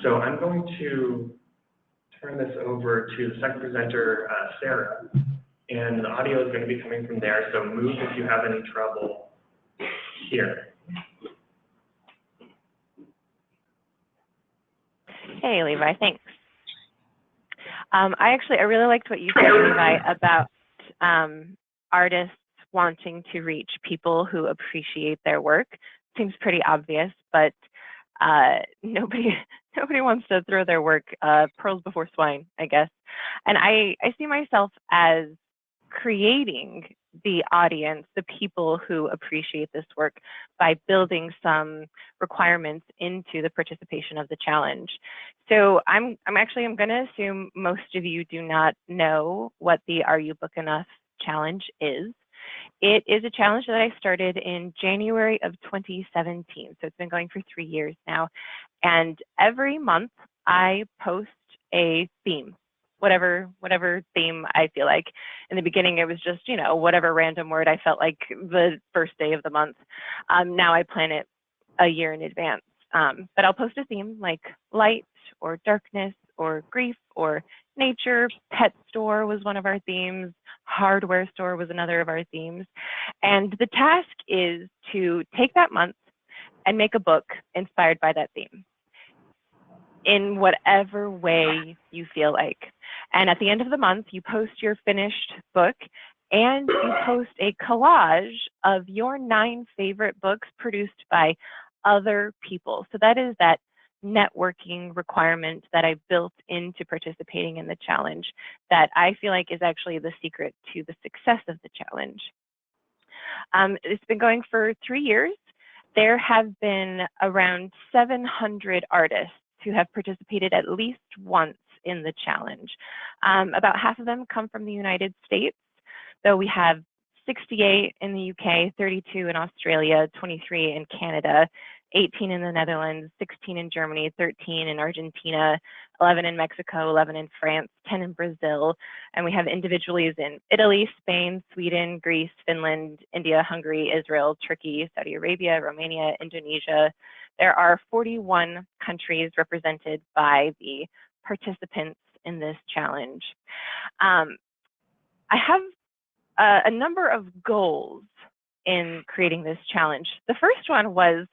So I'm going to turn this over to the second presenter, Sarah, and the audio is going to be coming from there, so move if you have any trouble here. Hey, Levi, thanks. I really liked what you said, Levi, about artists wanting to reach people who appreciate their work. Seems pretty obvious, but nobody wants to throw their work pearls before swine, I guess. And I see myself as creating the audience, the people who appreciate this work, by building some requirements into the participation of the challenge. So I'm going to assume most of you do not know what the Are You Book Enough challenge is. It is a challenge that I started in January of 2017. So it's been going for 3 years now. And every month I post a theme, whatever theme I feel like. In the beginning, it was just, whatever random word I felt like the first day of the month. Now I plan it a year in advance. But I'll post a theme like light or darkness or grief or nature. Pet store was one of our themes. Hardware store was another of our themes. And the task is to take that month and make a book inspired by that theme in whatever way you feel like. And at the end of the month, you post your finished book and you post a collage of your 9 favorite books produced by other people. So that is that networking requirement that I built into participating in the challenge that I feel like is actually the secret to the success of the challenge. It's been going for 3 years. There have been around 700 artists who have participated at least once in the challenge. About half of them come from the United States, though we have 68 in the UK, 32 in Australia, 23 in Canada, 18 in the Netherlands, 16 in Germany, 13 in Argentina, 11 in Mexico, 11 in France, 10 in Brazil, and we have individuals in Italy, Spain, Sweden, Greece, Finland, India, Hungary, Israel, Turkey, Saudi Arabia, Romania, Indonesia. There are 41 countries represented by the participants in this challenge. I have a number of goals in creating this challenge. The first one was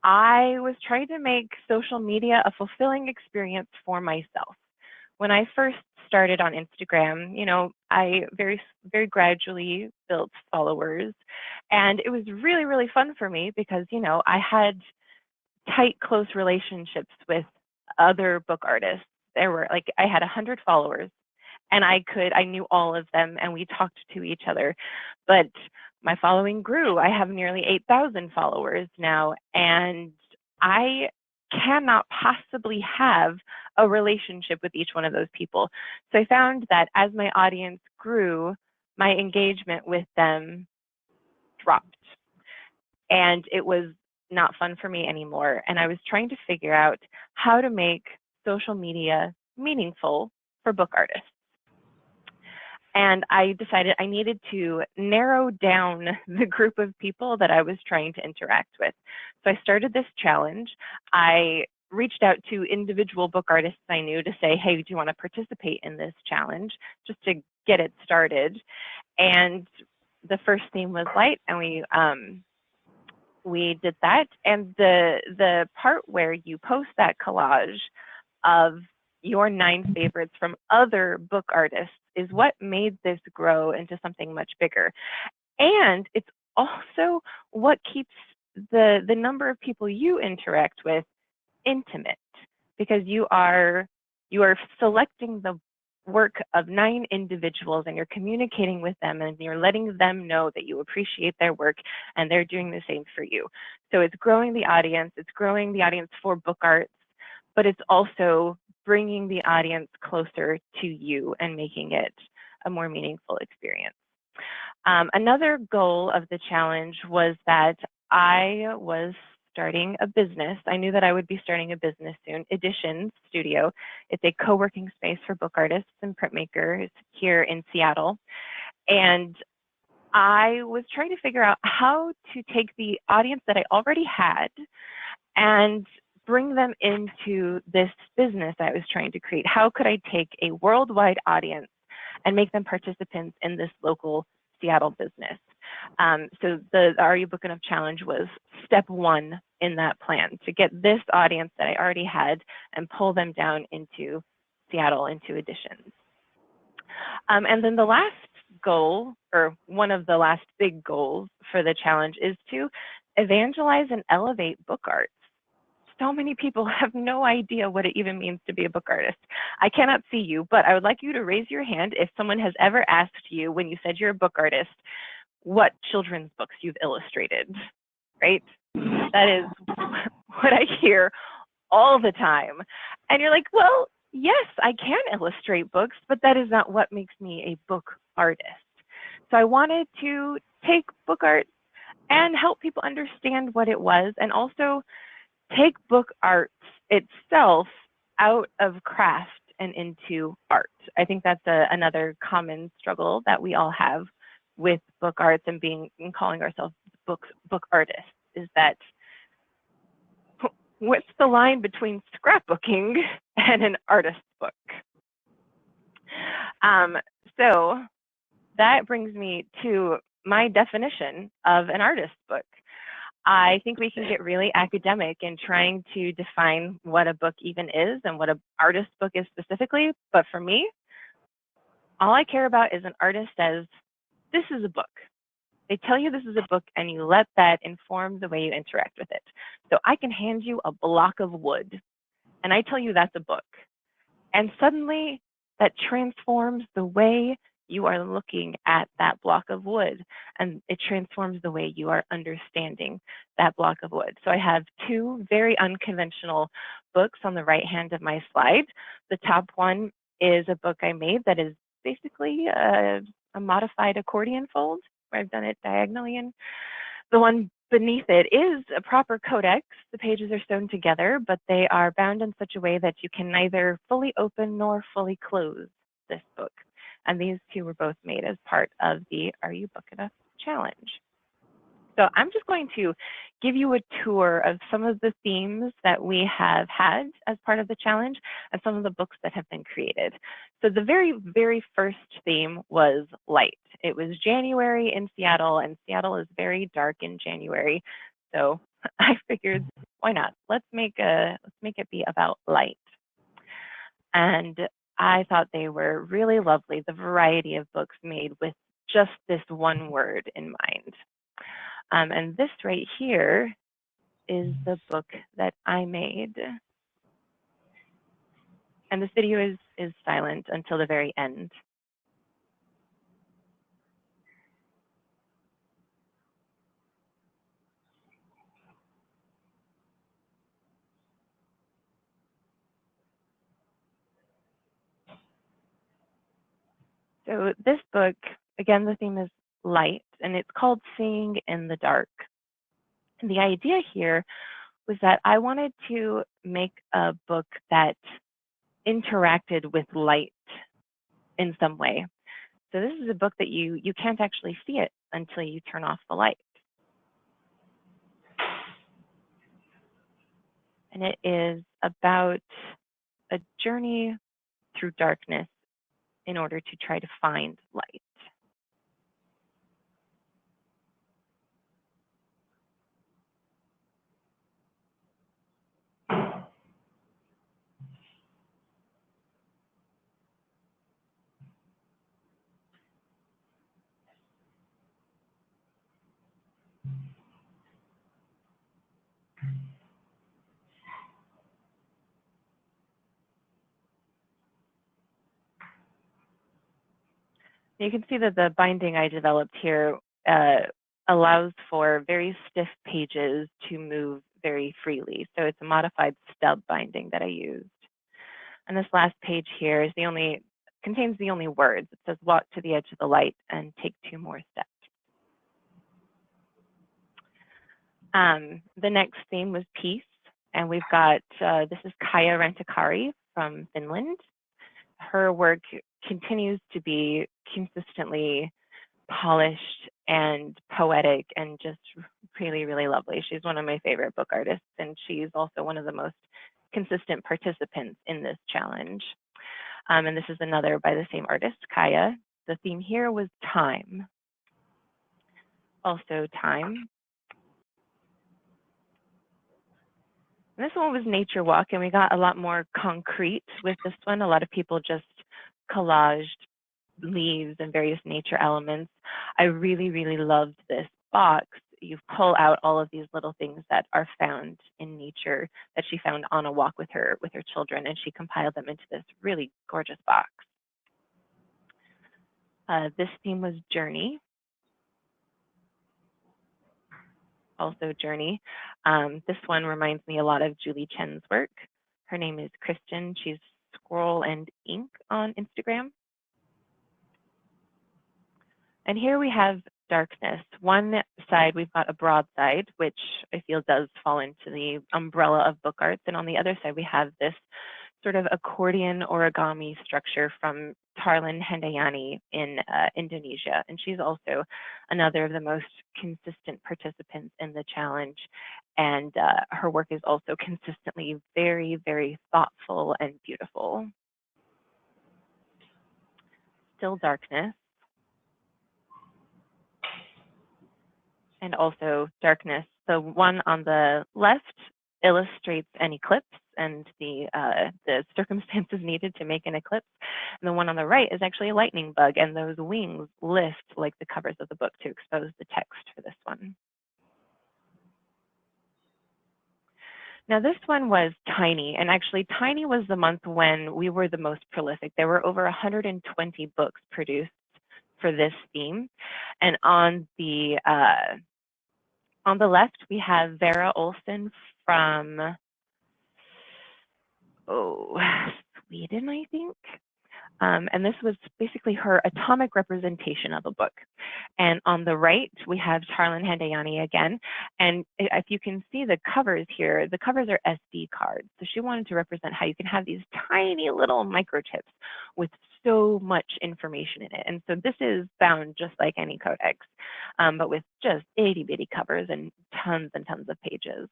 I was trying to make social media a fulfilling experience for myself. When I first started on Instagram, I very gradually built followers, and it was really, really fun for me because, I had tight, close relationships with other book artists. There were I had 100 followers, and I knew all of them, and we talked to each other. But my following grew. I have nearly 8,000 followers now, and I cannot possibly have a relationship with each one of those people. So I found that as my audience grew, my engagement with them dropped, and it was not fun for me anymore. And I was trying to figure out how to make social media meaningful for book artists. And I decided I needed to narrow down the group of people that I was trying to interact with. So I started this challenge. I reached out to individual book artists I knew to say, hey, do you want to participate in this challenge, just to get it started? And the first theme was light, and we did that. And the part where you post that collage of your 9 favorites from other book artists is what made this grow into something much bigger. And it's also what keeps the number of people you interact with intimate, because you are selecting the work of 9 individuals, and you're communicating with them, and you're letting them know that you appreciate their work, and they're doing the same for you. So it's growing the audience. It's growing the audience for book arts, but it's also bringing the audience closer to you and making it a more meaningful experience. Another goal of the challenge was that I was starting a business. I knew that I would be starting a business soon, Edition Studio. It's a co-working space for book artists and printmakers here in Seattle. And I was trying to figure out how to take the audience that I already had and bring them into this business I was trying to create? How could I take a worldwide audience and make them participants in this local Seattle business? So the Are You Book Enough Challenge was step one in that plan, to get this audience that I already had and pull them down into Seattle, into editions. And then the last goal, or one of the last big goals for the challenge, is to evangelize and elevate book arts. So many people have no idea what it even means to be a book artist. I cannot see you, but I would like you to raise your hand if someone has ever asked you, when you said you're a book artist, what children's books you've illustrated, right? That is what I hear all the time. And you're like, well, yes, I can illustrate books, but that is not what makes me a book artist. So I wanted to take book art and help people understand what it was, and also take book art itself out of craft and into art. I think that's another common struggle that we all have with book arts and calling ourselves book artists, is that what's the line between scrapbooking and an artist's book? So that brings me to my definition of an artist's book. I think we can get really academic in trying to define what a book even is and what an artist's book is specifically. But for me, all I care about is an artist says, this is a book. They tell you this is a book, and you let that inform the way you interact with it. So I can hand you a block of wood, and I tell you that's a book. And suddenly that transforms the way you are looking at that block of wood, and it transforms the way you are understanding that block of wood. So I have two very unconventional books on the right hand of my slide. The top one is a book I made that is basically a modified accordion fold, where I've done it diagonally, and the one beneath it is a proper codex. The pages are sewn together, but they are bound in such a way that you can neither fully open nor fully close this book. And these two were both made as part of the Are You Book Enough challenge. So I'm just going to give you a tour of some of the themes that we have had as part of the challenge and some of the books that have been created. So the very, very first theme was light. It was January in Seattle, and Seattle is very dark in January. So I figured, why not? Let's make it be about light. And I thought they were really lovely, the variety of books made with just this one word in mind. And this right here is the book that I made. And this video is silent until the very end. So this book, again, the theme is light, and it's called Seeing in the Dark. And the idea here was that I wanted to make a book that interacted with light in some way. So this is a book that you can't actually see it until you turn off the light. And it is about a journey through darkness in order to try to find light. You can see that the binding I developed here allows for very stiff pages to move very freely. So it's a modified stub binding that I used. And this last page here is contains the only words. It says, walk to the edge of the light and take 2 more steps. The next theme was peace. And we've got, this is Kaija Rantakari from Finland. Her work continues to be consistently polished and poetic and just really, really lovely. She's one of my favorite book artists, and she's also one of the most consistent participants in this challenge. And this is another by the same artist, Kaya. The theme here was time. Also time. And this one was nature walk, and we got a lot more concrete with this one. A lot of people just collaged leaves and various nature elements. I really, really loved this box. You pull out all of these little things that are found in nature that she found on a walk with her children, and she compiled them into this really gorgeous box. This theme was journey. Also journey. This one reminds me a lot of Julie Chen's work. Her name is Kristen. She's Scroll and Ink on Instagram. And here we have darkness. One side, we've got a broadside, which I feel does fall into the umbrella of book arts. And on the other side, we have this sort of accordion origami structure from Tarlan Hendayani in Indonesia. And she's also another of the most consistent participants in the challenge. And her work is also consistently very, very thoughtful and beautiful. Still darkness. And also darkness. The one on the left illustrates an eclipse and the circumstances needed to make an eclipse. And the one on the right is actually a lightning bug, and those wings lift like the covers of the book to expose the text for this one. Now this one was tiny, and actually tiny was the month when we were the most prolific. There were over 120 books produced for this theme. And on the left, we have Vera Olsen from, Sweden, I think. And this was basically her atomic representation of a book. And on the right, we have Tarlan Hendayani again. And if you can see the covers here, the covers are SD cards. So she wanted to represent how you can have these tiny little microchips with so much information in it. And so this is bound just like any codex, but with just itty bitty covers and tons of pages.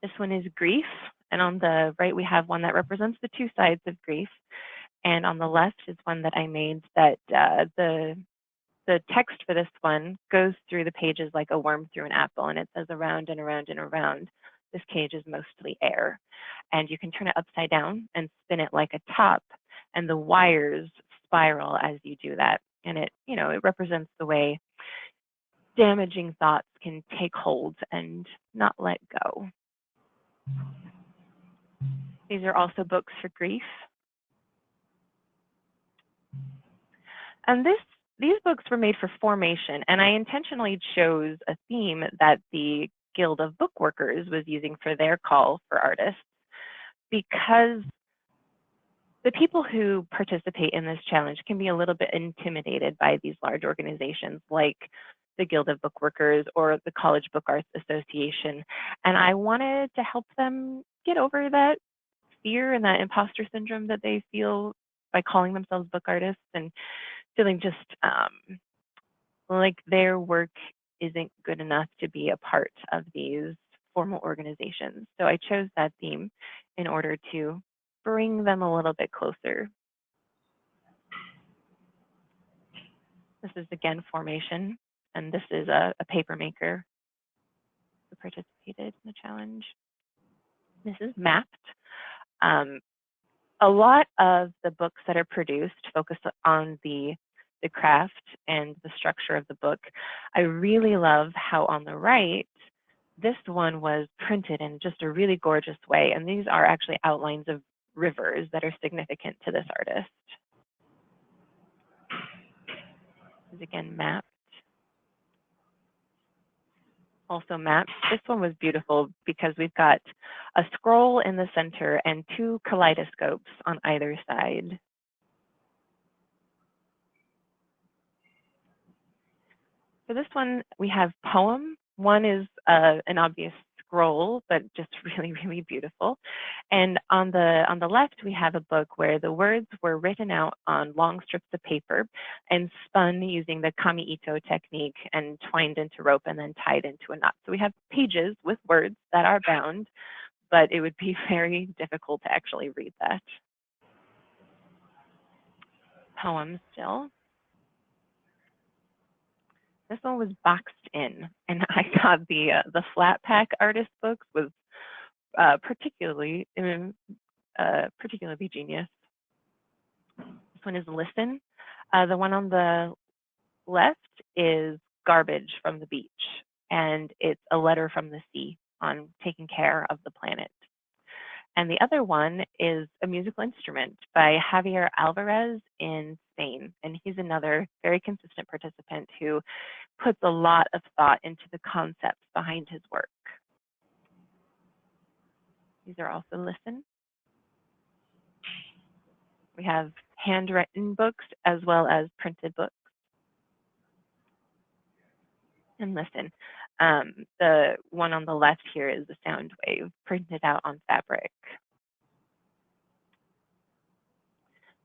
This one is grief. And on the right, we have one that represents the two sides of grief. And on the left is one that I made that the text for this one goes through the pages like a worm through an apple, and it says around and around and around. This cage is mostly air. And you can turn it upside down and spin it like a top, and the wires spiral as you do that. And it represents the way damaging thoughts can take hold and not let go. These are also books for grief. And these books were made for formation, and I intentionally chose a theme that the Guild of Bookworkers was using for their call for artists, because the people who participate in this challenge can be a little bit intimidated by these large organizations like the Guild of Bookworkers or the College Book Arts Association. And I wanted to help them get over that fear and that imposter syndrome that they feel by calling themselves book artists and feeling just like their work isn't good enough to be a part of these formal organizations. So I chose that theme in order to bring them a little bit closer. This is again formation, and this is a paper maker who participated in the challenge. This is mapped. A lot of the books that are produced focus on the craft and the structure of the book. I really love how on the right, this one was printed in just a really gorgeous way. And these are actually outlines of rivers that are significant to this artist. This is again mapped. Also mapped. This one was beautiful because we've got a scroll in the center and two kaleidoscopes on either side. For this one, we have poem. One is an obvious scroll, but just really, really beautiful. And on the left, we have a book where the words were written out on long strips of paper and spun using the kami ito technique and twined into rope and then tied into a knot. So we have pages with words that are bound, but it would be very difficult to actually read that. Poem still. This one was boxed in, and I thought the flat pack artist books was particularly genius. This one is Listen. The one on the left is Garbage from the Beach, and it's a letter from the sea on taking care of the planet. And the other one is a musical instrument by Javier Alvarez in Spain. And he's another very consistent participant who puts a lot of thought into the concepts behind his work. These are also Listen. We have handwritten books as well as printed books. And Listen. The one on the left here is the sound wave printed out on fabric.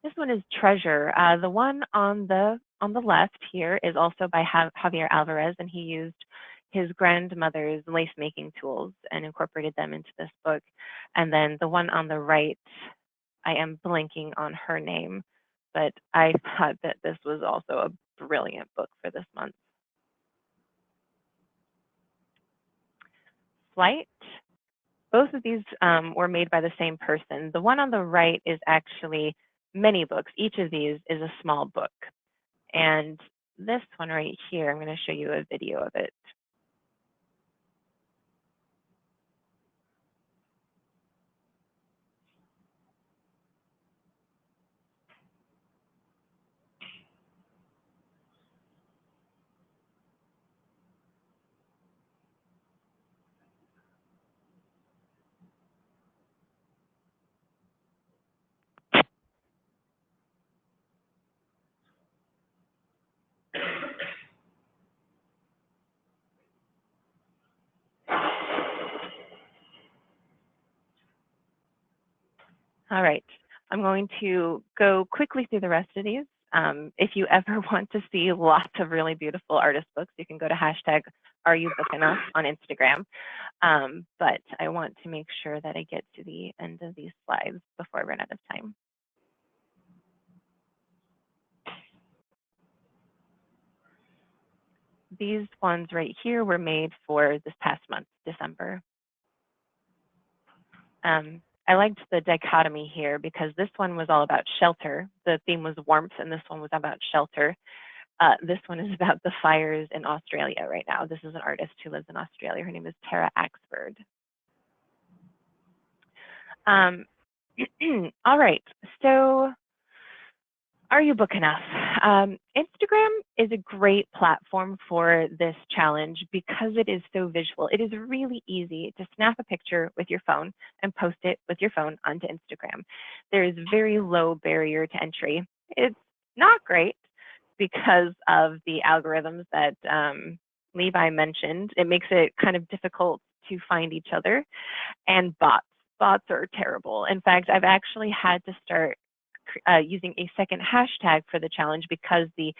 This one is Treasure. The one on the left here is also by Javier Alvarez, and he used his grandmother's lace making tools and incorporated them into this book. And then the one on the right, I am blanking on her name, but I thought that this was also a brilliant book for this month. Flight. Both of these were made by the same person. The one on the right is actually many books. Each of these is a small book. And this one right here, I'm going to show you a video of it. All right, I'm going to go quickly through the rest of these. If you ever want to see lots of really beautiful artist books, you can go to #AreYouBookEnough on Instagram. But I want to make sure that I get to the end of these slides before I run out of time. These ones right here were made for this past month, December. I liked the dichotomy here because this one was all about shelter. The theme was warmth, and this one was about shelter. This one is about the fires in Australia right now. This is an artist who lives in Australia. Her name is Tara Axford. All right, so are you book enough? Instagram is a great platform for this challenge because it is so visual. It is really easy to snap a picture with your phone and post it with your phone onto Instagram. There is very low barrier to entry. It's not great because of the algorithms that Levi mentioned. It makes it kind of difficult to find each other, and bots. Bots are terrible. In fact, I've actually had to start using a second hashtag for the challenge because the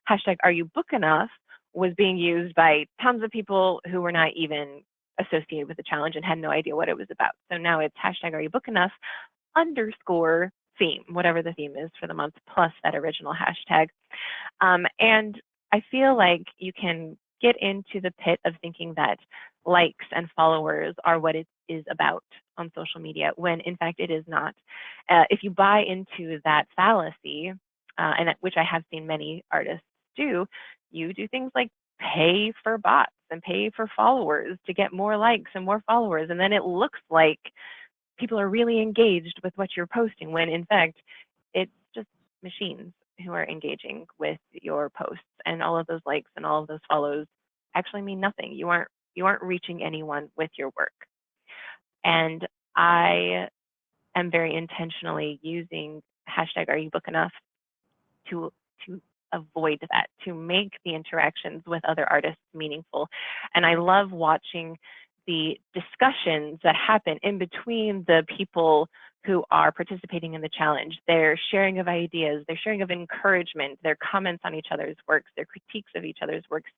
hashtag #AreYouBookEnough was being used by tons of people who were not even associated with the challenge and had no idea what it was about. So now it's #AreYouBookEnough _theme, whatever the theme is for the month, plus that original hashtag. And I feel like you can get into the pit of thinking that likes and followers are what it is about on social media, when in fact it is not. If you buy into that fallacy, and which I have seen many artists do, you do things like pay for bots and pay for followers to get more likes and more followers, and then it looks like people are really engaged with what you're posting, when in fact it's just machines who are engaging with your posts, and all of those likes and all of those follows actually mean nothing. You aren't reaching anyone with your work. And I am very intentionally using #AreYouBookEnough to avoid that, to make the interactions with other artists meaningful. And I love watching the discussions that happen in between the people who are participating in the challenge, their sharing of ideas, their sharing of encouragement, their comments on each other's works, their critiques of each other's works.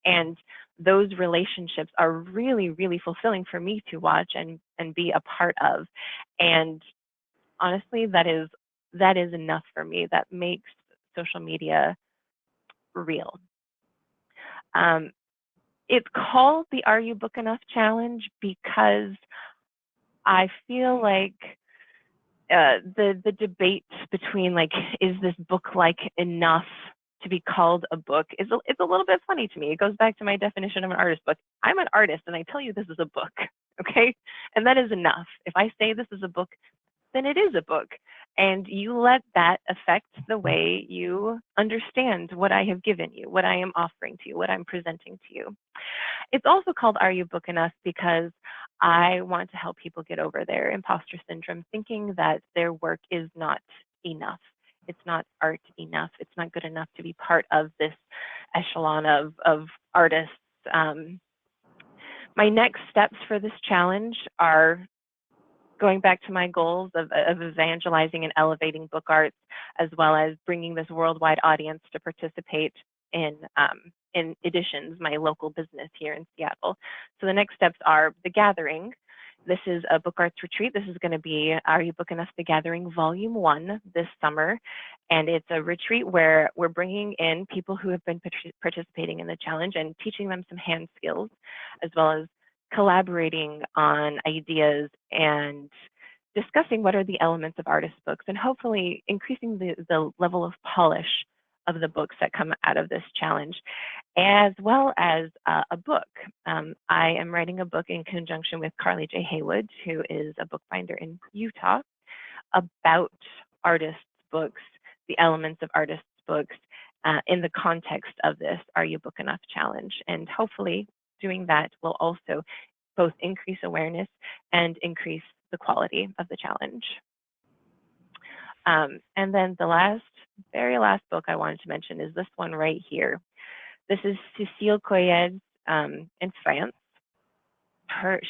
And those relationships are really, really fulfilling for me to watch and be a part of. And honestly, that is enough for me. That makes social media real. It's called the Are You Book Enough Challenge because I feel like the debate between like, is this book like enough to be called a book it's a little bit funny to me. It goes back to my definition of an artist book. I'm an artist and I tell you this is a book, okay? And that is enough. If I say this is a book, then it is a book. And you let that affect the way you understand what I have given you, what I am offering to you, what I'm presenting to you. It's also called Are You Book Enough because I want to help people get over their imposter syndrome, thinking that their work is not enough. It's not art enough. It's not good enough to be part of this echelon of artists. My next steps for this challenge are going back to my goals of evangelizing and elevating book arts, as well as bringing this worldwide audience to participate in Editions, my local business here in Seattle. So the next steps are the Gathering. This is a book arts retreat. This is going to be Are You Book Enough? The Gathering Volume 1 this summer. And it's a retreat where we're bringing in people who have been participating in the challenge and teaching them some hand skills, as well as collaborating on ideas and discussing what are the elements of artist books and hopefully increasing the level of polish of the books that come out of this challenge, as well as a book. I am writing a book in conjunction with Carly J. Haywood, who is a bookbinder in Utah, about artists' books, the elements of artists' books in the context of this Are You Book Enough challenge. And hopefully doing that will also both increase awareness and increase the quality of the challenge. And then the very last book I wanted to mention is this one right here. This is Cécile Coyet's in France.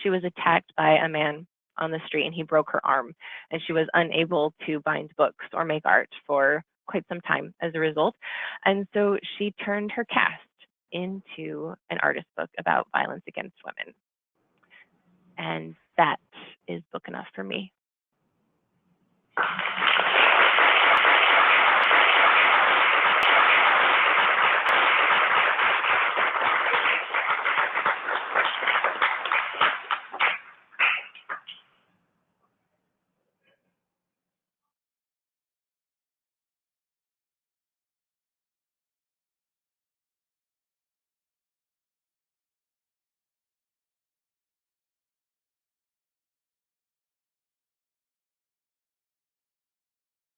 She was attacked by a man on the street and he broke her arm, and she was unable to bind books or make art for quite some time as a result. And so she turned her cast into an artist book about violence against women. And that is book enough for me.